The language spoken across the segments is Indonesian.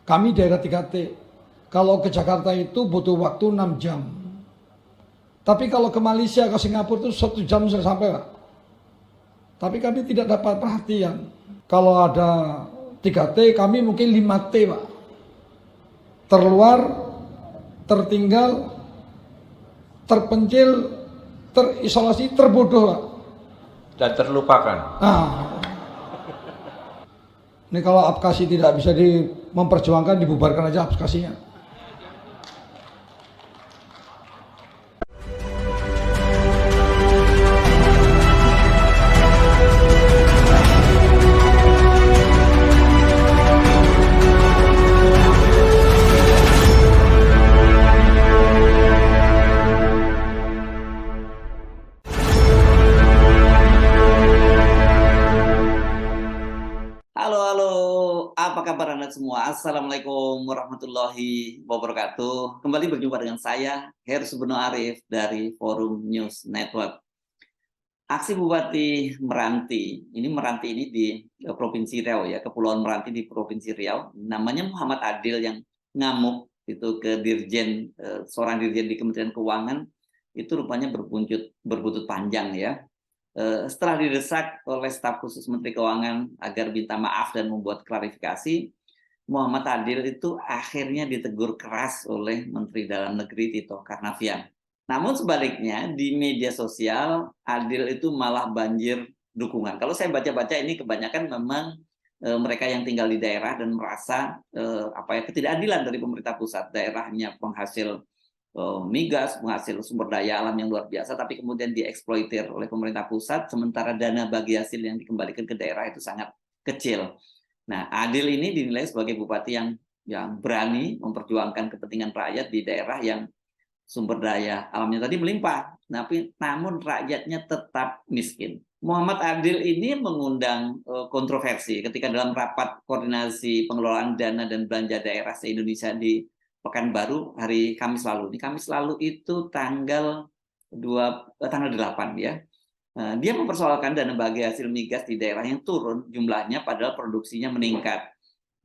Kami daerah 3T, kalau ke Jakarta itu butuh waktu 6 jam. Tapi kalau ke Malaysia, ke Singapura itu 1 jam sudah sampai, Pak. Tapi kami tidak dapat perhatian. Kalau ada 3T, kami mungkin 5T, Pak. Terluar, tertinggal, terpencil, terisolasi, terbodoh, Pak. Dan terlupakan. Ini kalau apkasi tidak bisa memperjuangkan, dibubarkan aja apkasinya. Apa kabar Anda semua? Assalamualaikum warahmatullahi wabarakatuh. Kembali berjumpa dengan saya, Heru Subono Arif dari Forum News Network. Aksi Bupati Meranti ini di Provinsi Riau ya, Kepulauan Meranti di Provinsi Riau. Namanya Muhammad Adil yang ngamuk itu ke seorang dirjen di Kementerian Keuangan, itu rupanya berbutut panjang ya. Setelah didesak oleh staf khusus Menteri Keuangan agar minta maaf dan membuat klarifikasi, Muhammad Adil itu akhirnya ditegur keras oleh Menteri Dalam Negeri Tito Karnavian. Namun sebaliknya di media sosial Adil itu malah banjir dukungan. Kalau saya baca-baca ini kebanyakan memang mereka yang tinggal di daerah dan merasa ketidakadilan dari pemerintah pusat. Daerahnya penghasil migas, penghasil sumber daya alam yang luar biasa, tapi kemudian dieksploitir oleh pemerintah pusat, sementara dana bagi hasil yang dikembalikan ke daerah itu sangat kecil. Nah, Adil ini dinilai sebagai bupati yang berani memperjuangkan kepentingan rakyat di daerah yang sumber daya alamnya tadi melimpah, namun rakyatnya tetap miskin. Muhammad Adil ini mengundang kontroversi ketika dalam rapat koordinasi pengelolaan dana dan belanja daerah se-Indonesia di Pekanbaru hari Kamis lalu. Di Kamis lalu itu tanggal 8 ya. Dia mempersoalkan dana bagi hasil migas di daerah yang turun jumlahnya padahal produksinya meningkat.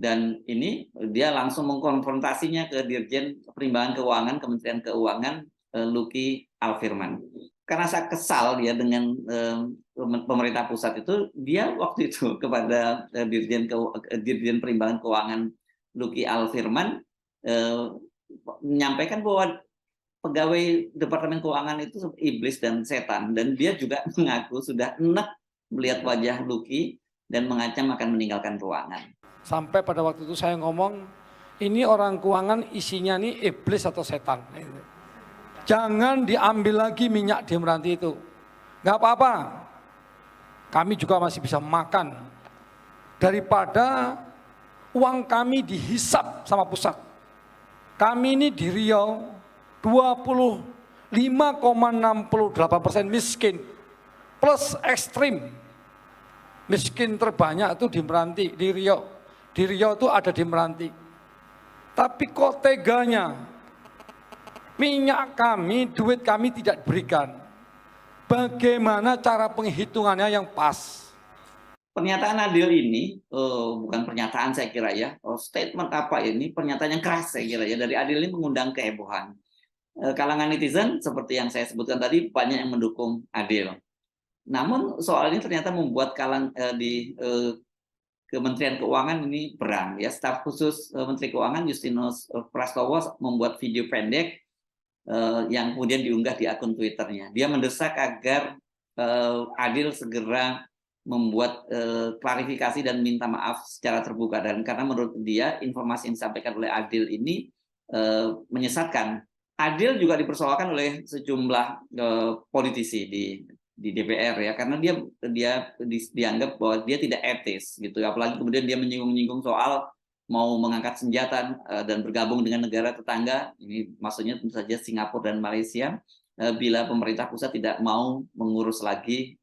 Dan ini dia langsung mengkonfrontasinya ke Dirjen Perimbangan Keuangan Kementerian Keuangan Luki Alfirman. Karena saya kesal dia dengan pemerintah pusat itu, dia waktu itu kepada Dirjen Perimbangan Keuangan Luki Alfirman menyampaikan bahwa pegawai Departemen Keuangan itu iblis dan setan, dan dia juga mengaku sudah enak melihat wajah Luki dan mengancam akan meninggalkan ruangan. Sampai pada waktu itu saya ngomong, ini orang keuangan isinya nih iblis atau setan. Jangan diambil lagi minyak di Meranti itu. Nggak apa-apa, kami juga masih bisa makan daripada uang kami dihisap sama pusat. Kami ini di Riau 25,68% miskin, plus ekstrim. Miskin terbanyak itu di Meranti, di Riau. Di Riau itu ada di Meranti. Tapi kok teganya, minyak kami, duit kami tidak diberikan. Bagaimana cara penghitungannya yang pas? Pernyataan Adil ini bukan pernyataan saya kira ya, statement apa ini, pernyataan yang keras saya kira ya dari Adil ini mengundang kehebohan. Kalangan netizen seperti yang saya sebutkan tadi banyak yang mendukung Adil. Namun soal ini ternyata membuat di Kementerian Keuangan ini berang ya. Staf khusus Menteri Keuangan Justinus Prastowo membuat video pendek yang kemudian diunggah di akun Twitternya. Dia mendesak agar Adil segera membuat klarifikasi dan minta maaf secara terbuka, dan karena menurut dia informasi yang disampaikan oleh Adil ini menyesatkan. Adil juga dipersoalkan oleh sejumlah politisi di DPR ya, karena dia dianggap bahwa dia tidak etis gitu, apalagi kemudian dia menyinggung soal mau mengangkat senjata dan bergabung dengan negara tetangga, ini maksudnya tentu saja Singapura dan Malaysia, bila pemerintah pusat tidak mau mengurus lagi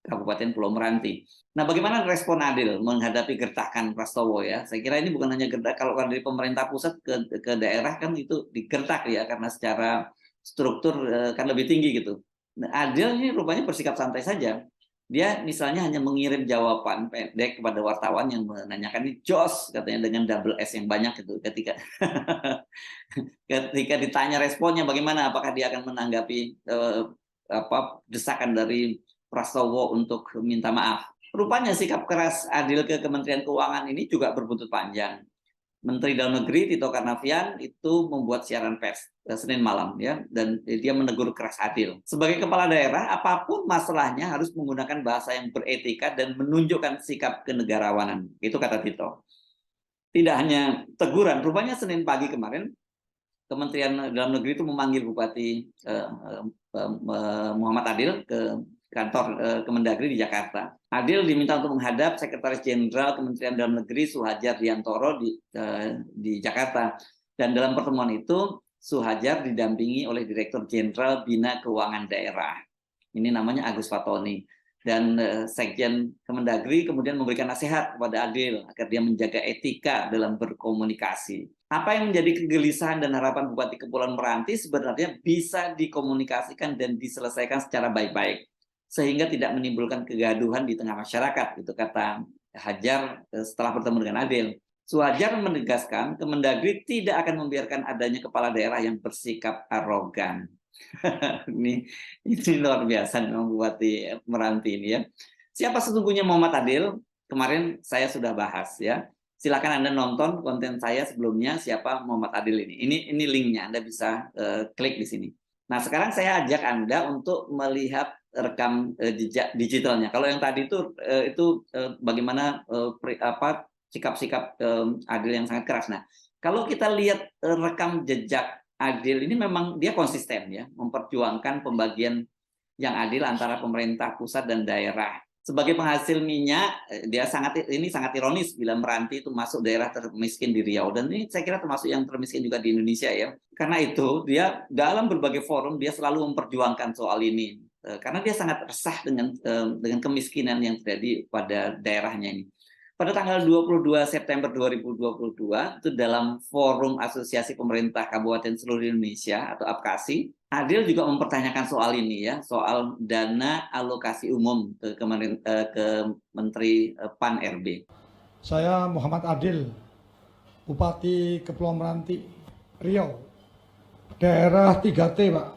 Kabupaten Pulau Meranti. Nah, bagaimana respon Adil menghadapi gertakan Prastowo ya? Saya kira ini bukan hanya gertak, kalau dari pemerintah pusat ke daerah kan itu digertak ya, karena secara struktur kan lebih tinggi gitu. Nah, Adil ini rupanya bersikap santai saja. Dia misalnya hanya mengirim jawaban pendek kepada wartawan yang menanyakan ini jos katanya dengan double S yang banyak itu ketika ketika ditanya responnya bagaimana, apakah dia akan menanggapi desakan dari Prastowo untuk minta maaf. Rupanya sikap keras Adil ke Kementerian Keuangan ini juga berbuntut panjang. Menteri Dalam Negeri Tito Karnavian itu membuat siaran pers Senin malam ya, dan dia menegur keras Adil. Sebagai kepala daerah, apapun masalahnya harus menggunakan bahasa yang beretika dan menunjukkan sikap kenegarawanan. Itu kata Tito. Tidak hanya teguran, rupanya Senin pagi kemarin Kementerian Dalam Negeri itu memanggil Bupati Muhammad Adil ke kantor Kemendagri di Jakarta. Adil diminta untuk menghadap Sekretaris Jenderal Kementerian Dalam Negeri Suhadjar Diyantoro di Jakarta. Dan dalam pertemuan itu Suhadjar didampingi oleh Direktur Jenderal Bina Keuangan Daerah. Ini namanya Agus Fatoni. Dan Sekjen Kemendagri kemudian memberikan nasihat kepada Adil agar dia menjaga etika dalam berkomunikasi. Apa yang menjadi kegelisahan dan harapan Bupati Kepulauan Meranti sebenarnya bisa dikomunikasikan dan diselesaikan secara baik-baik, sehingga tidak menimbulkan kegaduhan di tengah masyarakat, itu kata Hajar setelah bertemu dengan Adil. Suhadjar menegaskan Kemendagri tidak akan membiarkan adanya kepala daerah yang bersikap arogan. ini luar biasa memang Bupati Meranti ini ya. Siapa sesungguhnya Muhammad Adil? Kemarin saya sudah bahas ya. Silakan Anda nonton konten saya sebelumnya siapa Muhammad Adil ini. Ini linknya, Anda bisa klik di sini. Nah, sekarang saya ajak Anda untuk melihat rekam jejak digitalnya. Kalau yang tadi itu bagaimana sikap-sikap Adil yang sangat keras. Nah, kalau kita lihat rekam jejak Adil ini memang dia konsisten ya, memperjuangkan pembagian yang adil antara pemerintah pusat dan daerah. Sebagai penghasil minyak, dia sangat ironis bila Meranti itu masuk daerah termiskin di Riau, dan ini saya kira termasuk yang termiskin juga di Indonesia ya. Karena itu dia dalam berbagai forum dia selalu memperjuangkan soal ini, karena dia sangat resah dengan kemiskinan yang terjadi pada daerahnya ini. Pada tanggal 22 September 2022 itu dalam forum Asosiasi Pemerintah Kabupaten Seluruh Indonesia atau APKASI, Adil juga mempertanyakan soal ini ya, soal dana alokasi umum ke Menteri PAN RB. Saya Muhammad Adil, Bupati Kepulauan Meranti, Riau, daerah 3T Pak.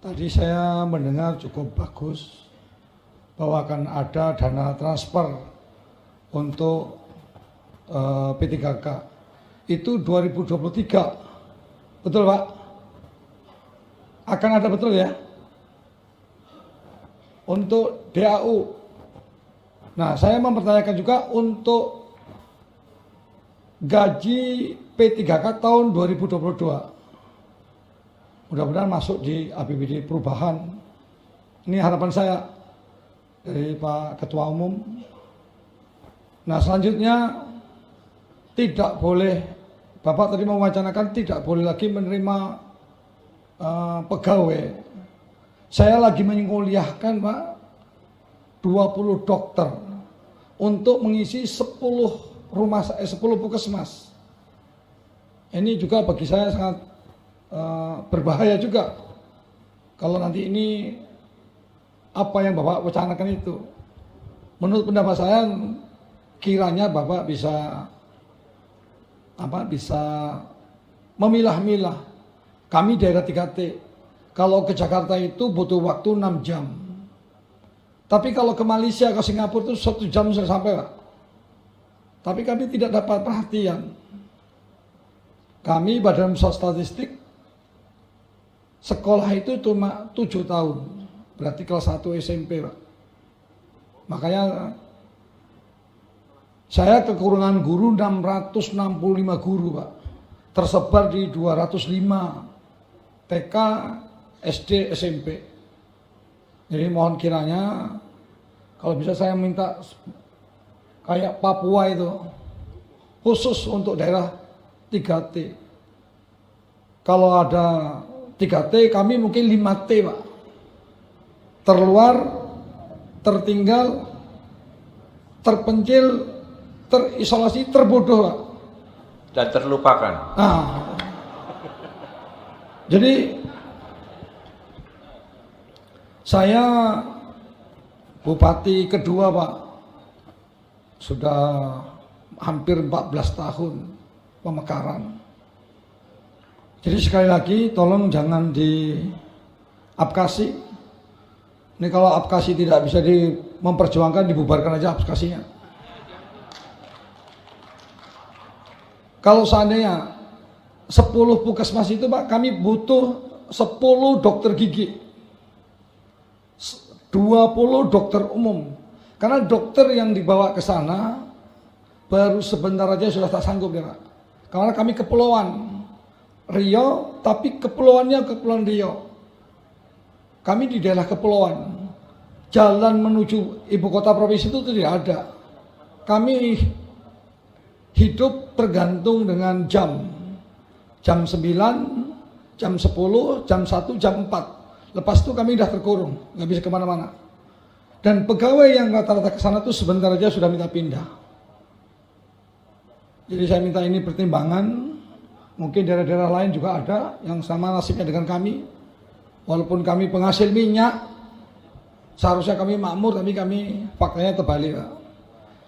Tadi saya mendengar cukup bagus bahwa akan ada dana transfer untuk P3K. Itu 2023, betul Pak? Akan ada betul ya? Untuk DAU. Nah, saya mempertanyakan juga untuk gaji P3K tahun 2022. Mudah-mudahan masuk di APBD perubahan. Ini harapan saya dari Pak Ketua Umum. Nah, selanjutnya tidak boleh, Bapak tadi mewacanakan tidak boleh lagi menerima pegawai. Saya lagi menguliahkan Pak 20 dokter untuk mengisi 10 puskesmas. Ini juga bagi saya sangat berbahaya juga kalau nanti ini apa yang Bapak wacanakan itu. Menurut pendapat saya kiranya Bapak bisa memilah-milah. Kami daerah 3T, kalau ke Jakarta itu butuh waktu 6 jam. Tapi kalau ke Malaysia, ke Singapura itu 1 jam sudah sampai Pak. Tapi kami tidak dapat perhatian. Kami Badan Pusat Statistik, sekolah itu cuma 7 tahun. Berarti kelas 1 SMP Pak. Makanya saya kekurangan guru 665 guru Pak. Tersebar di 205 TK, SD, SMP. Jadi mohon kiranya kalau bisa saya minta kayak Papua itu khusus untuk daerah 3T. Kalau ada 3T kami mungkin 5T Pak. Terluar, tertinggal, terpencil, terisolasi, terbodoh Pak. Dan terlupakan. Nah, jadi saya Bupati kedua Pak, sudah hampir 14 tahun pemekaran. Jadi sekali lagi tolong jangan diabkasi. Ini kalau abkasi tidak bisa memperjuangkan, dibubarkan aja abkasinya. Kalau seandainya 10 puskesmas itu Pak, kami butuh 10 dokter gigi, 20 dokter umum. Karena dokter yang dibawa ke sana baru sebentar aja sudah tak sanggup ya Pak. Karena kami kepulauan Riau, tapi kepulauannya Kepulauan Riau. Kami di daerah kepulauan. Jalan menuju ibu kota provinsi itu tidak ada. Kami hidup tergantung dengan jam. Jam 9, jam 10, jam 1, jam 4. Lepas itu kami sudah terkurung, nggak bisa kemana-mana. Dan pegawai yang rata-rata ke sana itu sebentar aja sudah minta pindah. Jadi saya minta ini pertimbangan. Mungkin daerah-daerah lain juga ada yang sama nasibnya dengan kami. Walaupun kami penghasil minyak, seharusnya kami makmur, tapi kami faktanya terbalik.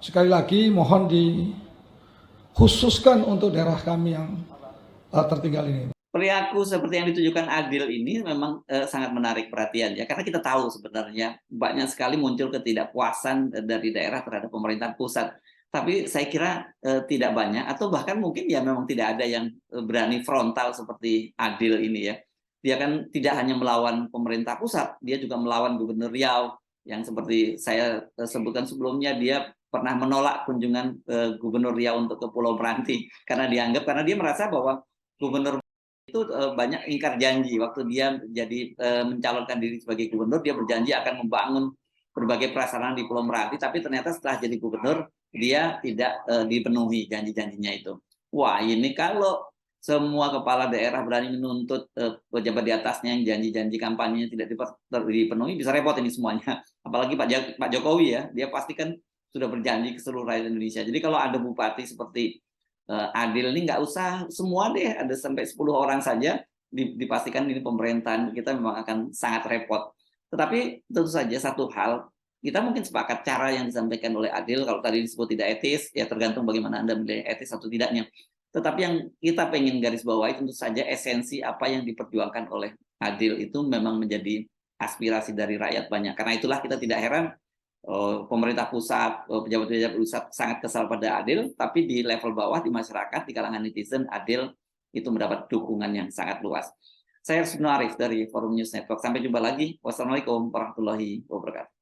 Sekali lagi mohon dikhususkan untuk daerah kami yang tertinggal ini. Perilaku seperti yang ditunjukkan Adil ini memang sangat menarik perhatian ya, karena kita tahu sebenarnya banyak sekali muncul ketidakpuasan dari daerah terhadap pemerintahan pusat. Tapi saya kira tidak banyak, atau bahkan mungkin ya memang tidak ada yang berani frontal seperti Adil ini ya. Dia kan tidak hanya melawan pemerintah pusat, dia juga melawan Gubernur Riau yang seperti saya sebutkan sebelumnya, dia pernah menolak kunjungan Gubernur Riau untuk ke Pulau Meranti karena dia merasa bahwa Gubernur itu banyak ingkar janji. Waktu dia jadi mencalonkan diri sebagai gubernur, dia berjanji akan membangun berbagai prasarana di Pulau Meranti, tapi ternyata setelah jadi gubernur dia tidak dipenuhi janji-janjinya itu. Wah, ini kalau semua kepala daerah berani menuntut pejabat di atasnya yang janji-janji kampanyenya tidak dipenuhi, bisa repot ini semuanya. Apalagi Pak Jokowi ya, dia pasti kan sudah berjanji ke seluruh rakyat Indonesia. Jadi kalau ada bupati seperti Adil ini nggak usah semua deh, ada sampai 10 orang saja, dipastikan ini pemerintahan kita memang akan sangat repot. Tetapi tentu saja satu hal, kita mungkin sepakat cara yang disampaikan oleh Adil, kalau tadi disebut tidak etis, ya tergantung bagaimana Anda menilai etis atau tidaknya. Tetapi yang kita pengen garis bawahi tentu saja esensi apa yang diperjuangkan oleh Adil itu memang menjadi aspirasi dari rakyat banyak. Karena itulah kita tidak heran pemerintah pusat, pejabat-pejabat pusat sangat kesal pada Adil, tapi di level bawah, di masyarakat, di kalangan netizen, Adil itu mendapat dukungan yang sangat luas. Saya Hersubno Arif dari Forum News Network. Sampai jumpa lagi. Wassalamualaikum warahmatullahi wabarakatuh.